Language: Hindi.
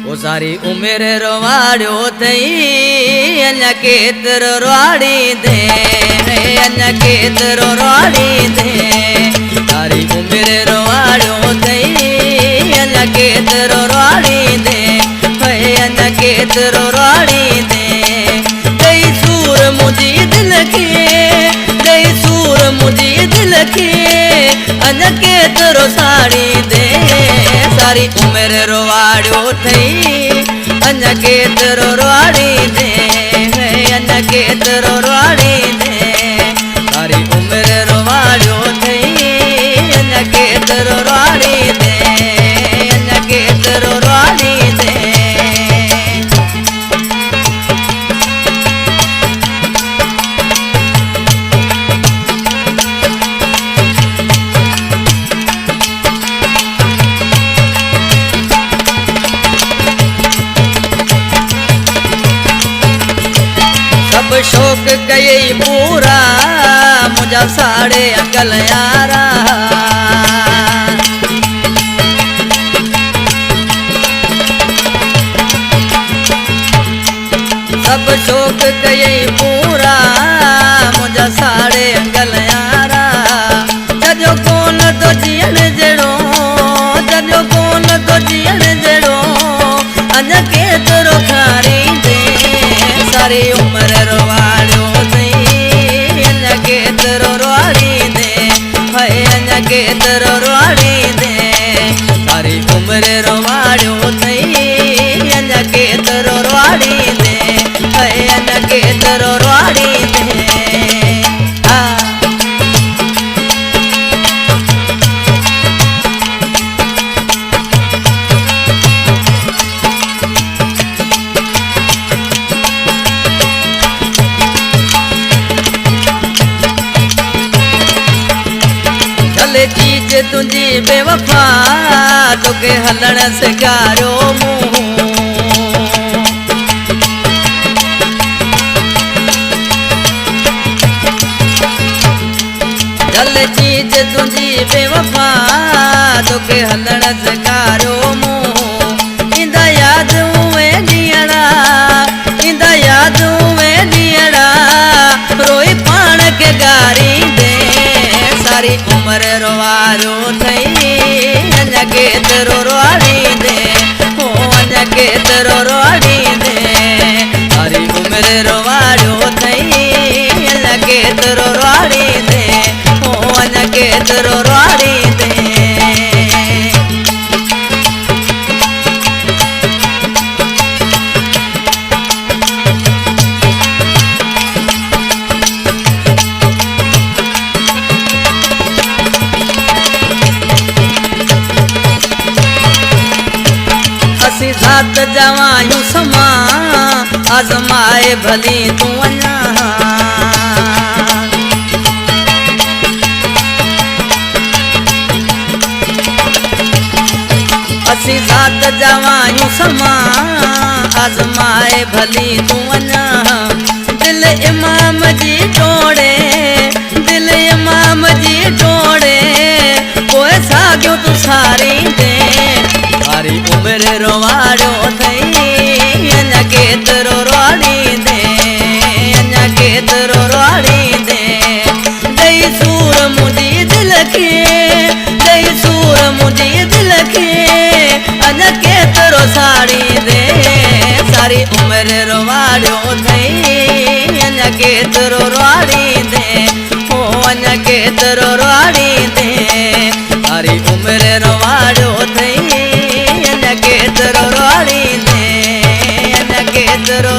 ओ सारी उम्र रोवाड़ो थई अञा केतिरो रोवाड़ी दे अञा केतिरो रोवाड़ी दे सारी उम्र रोवाड़ो थई अञा केतिरो रोवाड़ी दे अञा केतिरो रोवाड़ी दे दई सूर मुझी दिल के दई सूर मुझी दिल के अञा केतिरो साड़ी दे सारी उम्र रोवाड़ो थई अञा केतिरो रोवाड़ी दे अञा केतिरो रोवाड़ी दे सारी उम्र रोवाड़ो थई अञा केतिरो रोवाड़ी दे अञा केतिरो रोवाड़ी दे शौक गए पूरा मुझा साड़े अंकल यारा सब शौक गए पूरा मुझा साड़े अंकल यारा जजो कोन तो जियण जड़ो जजो कोन तो जियण जड़ो अञा केतिरो खारी दे सारी उम्र रोवाड़ो थई अञा केतिरो रोवाड़ी दे अञा केतिरो रोवाड़ी दे सारी उम्र रोवाड़ो थई अञा केतिरो रोवाड़ी दे अञा केतिरो रोवाड़ी दे चीज तुझी बेवफा तोखे हलण सेखारियो मूं चल चीज तुझी बेवफा तोखे हलण सेखारियो मूं इंदा याद उहे ॾींहड़ा इंदा याद उहे ॾींहड़ा रोई पाण खे गारी दे सारी उम्र रोवाड़ो थई अञा केतिरो रोवाड़ी दे अञा केतिरो रोवाड़ी दे सारी उम्र रोवाड़ो थई अञा केतिरो रोवाड़ी दे अञा केतिरो रोवाड़ी दे सात जवायूं समा आज़माए भली तूं अञा असी सात जवायूं समा आज़माए भली तूं अञा दिल इमाम जी टोड़े दिल इमाम जी टोड़े पोइ साॻियो तूं सारी दे सारी उम्र रोवाड़ो थई अञा केतिरो रोवाड़ी दे अञा केतिरो रोवाड़ी दे दई सूर मुझी दिल के दई सूर मुझी दिल के अञा केतिरो साड़ी दे सारी उम्र रोवाड़ो थई अञा केतिरो रोवाड़ी दे अञा केतिरो रोवाड़ी दे सारी उम्र रोवाड़ो थई अञा केतिरो रोवाड़ी दे अञा केतिरो